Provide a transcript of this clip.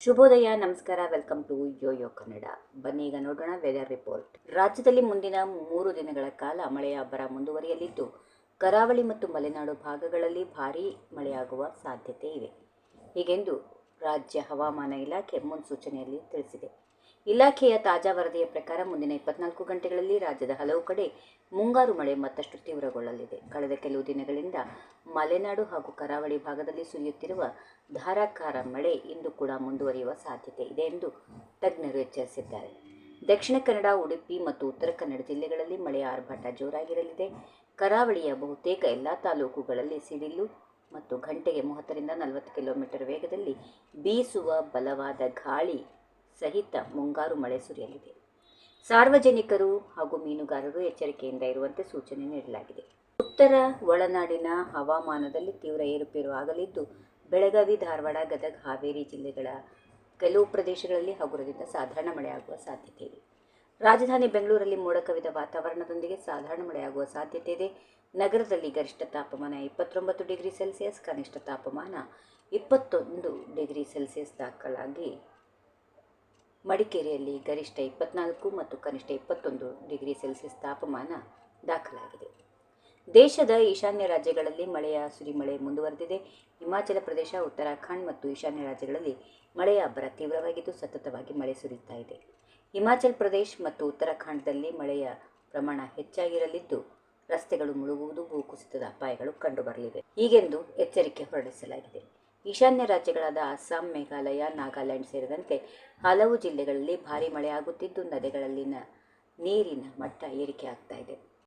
ಶುಭೋದಯ, ನಮಸ್ಕಾರ, welcome to Yoyo Kannada. ಬನ್ನಿ ಈಗ ನೋಡೋಣ ವೆದರ್ ರಿಪೋರ್ಟ್. ರಾಜ್ಯದಲ್ಲಿ ಮುಂದಿನ 3 ದಿನಗಳ ಕಾಲ ಮಳೆಯ ಅಬ್ಬರ ಮುಂದುವರಿಯಲಿದ್ದು, ಕರಾವಳಿ ಮತ್ತು ಮಲೆನಾಡು ಭಾಗಗಳಲ್ಲಿ ಭಾರೀ ಮಳೆಯಾಗುವ ಸಾಧ್ಯತೆ ಇವೆ. ಹೀಗೆಂದು ರಾಜ್ಯ ಹವಾಮಾನ ಇಲಾಖೆ ಮುನ್ಸೂಚನೆಯಲ್ಲಿ ತಿಳಿಸಿದೆ. ಇಲಾಖೆಯ ತಾಜಾ ವರದಿಯ ಪ್ರಕಾರ ಮುಂದಿನ 24 ಗಂಟೆಗಳಲ್ಲಿ ರಾಜ್ಯದ ಹಲವು ಕಡೆ ಮುಂಗಾರು ಮಳೆ ಮತ್ತಷ್ಟು ತೀವ್ರಗೊಳ್ಳಲಿದೆ. ಕಳೆದ ಕೆಲವು ದಿನಗಳಿಂದ ಮಲೆನಾಡು ಹಾಗೂ ಕರಾವಳಿ ಭಾಗದಲ್ಲಿ ಸುರಿಯುತ್ತಿರುವ ಧಾರಾಕಾರ ಮಳೆ ಇಂದು ಕೂಡ ಮುಂದುವರಿಯುವ ಸಾಧ್ಯತೆ ಇದೆ ಎಂದು ತಜ್ಞರು ಎಚ್ಚರಿಸಿದ್ದಾರೆ. ದಕ್ಷಿಣ ಕನ್ನಡ, ಉಡುಪಿ ಮತ್ತು ಉತ್ತರ ಕನ್ನಡ ಜಿಲ್ಲೆಗಳಲ್ಲಿ ಮಳೆಯ ಆರ್ಭಟ ಜೋರಾಗಿರಲಿದೆ. ಕರಾವಳಿಯ ಬಹುತೇಕ ಎಲ್ಲ ತಾಲೂಕುಗಳಲ್ಲಿ ಸಿಡಿಲು ಮತ್ತು ಗಂಟೆಗೆ 30ರಿಂದ 40 ಕಿಲೋಮೀಟರ್ ವೇಗದಲ್ಲಿ ಬೀಸುವ ಬಲವಾದ ಗಾಳಿ ಸಹಿತ ಮುಂಗಾರು ಮಳೆ ಸುರಿಯಲಿದೆ. ಸಾರ್ವಜನಿಕರು ಹಾಗೂ ಮೀನುಗಾರರು ಎಚ್ಚರಿಕೆಯಿಂದ ಇರುವಂತೆ ಸೂಚನೆ ನೀಡಲಾಗಿದೆ. ಉತ್ತರ ಒಳನಾಡಿನ ಹವಾಮಾನದಲ್ಲಿ ತೀವ್ರ ಏರುಪೇರು ಆಗಲಿದ್ದು, ಬೆಳಗಾವಿ, ಧಾರವಾಡ, ಗದಗ, ಹಾವೇರಿ ಜಿಲ್ಲೆಗಳ ಕೆಲವು ಪ್ರದೇಶಗಳಲ್ಲಿ ಹಗುರದಿಂದ ಸಾಧಾರಣ ಮಳೆಯಾಗುವ ಸಾಧ್ಯತೆ ಇದೆ. ರಾಜಧಾನಿ ಬೆಂಗಳೂರಲ್ಲಿ ಮೋಡ ಕವಿದ ವಾತಾವರಣದೊಂದಿಗೆ ಸಾಧಾರಣ ಮಳೆಯಾಗುವ ಸಾಧ್ಯತೆ ಇದೆ. ನಗರದಲ್ಲಿ ಗರಿಷ್ಠ ತಾಪಮಾನ 29 ಡಿಗ್ರಿ ಸೆಲ್ಸಿಯಸ್, ಕನಿಷ್ಠ ತಾಪಮಾನ 21 ಡಿಗ್ರಿ ಸೆಲ್ಸಿಯಸ್ ದಾಖಲಾಗಿ ಮಡಿಕೇರಿಯಲ್ಲಿ ಗರಿಷ್ಠ 24 ಮತ್ತು ಕನಿಷ್ಠ 21 ಡಿಗ್ರಿ ಸೆಲ್ಸಿಯಸ್ ತಾಪಮಾನ ದಾಖಲಾಗಿದೆ. ದೇಶದ ಈಶಾನ್ಯ ರಾಜ್ಯಗಳಲ್ಲಿ ಮಳೆಯ ಸುರಿಮಳೆ ಮುಂದುವರೆದಿದೆ. ಹಿಮಾಚಲ ಪ್ರದೇಶ, ಉತ್ತರಾಖಂಡ್ ಮತ್ತು ಈಶಾನ್ಯ ರಾಜ್ಯಗಳಲ್ಲಿ ಮಳೆಯ ಅಬ್ಬರ ತೀವ್ರವಾಗಿದ್ದು ಸತತವಾಗಿ ಮಳೆ ಸುರಿಯುತ್ತಾ ಇದೆ. ಹಿಮಾಚಲ ಪ್ರದೇಶ ಮತ್ತು ಉತ್ತರಾಖಂಡದಲ್ಲಿ ಮಳೆಯ ಪ್ರಮಾಣ ಹೆಚ್ಚಾಗಿರಲಿದ್ದು, ರಸ್ತೆಗಳು ಮುಳುಗುವುದು, ಭೂಕುಸಿತದ ಅಪಾಯಗಳು ಕಂಡುಬರಲಿವೆ. ಹೀಗೆಂದು ಎಚ್ಚರಿಕೆ ಹೊರಡಿಸಲಾಗಿದೆ. ಈಶಾನ್ಯ ರಾಜ್ಯಗಳಾದ ಅಸ್ಸಾಂ, ಮೇಘಾಲಯ, ನಾಗಾಲ್ಯಾಂಡ್ ಸೇರಿದಂತೆ ಹಲವು ಜಿಲ್ಲೆಗಳಲ್ಲಿ ಭಾರೀ ಮಳೆಯಾಗುತ್ತಿದ್ದು, ನದಿಗಳಲ್ಲಿನ ನೀರಿನ ಮಟ್ಟ ಏರಿಕೆಯಾಗ್ತಾ ಇದೆ.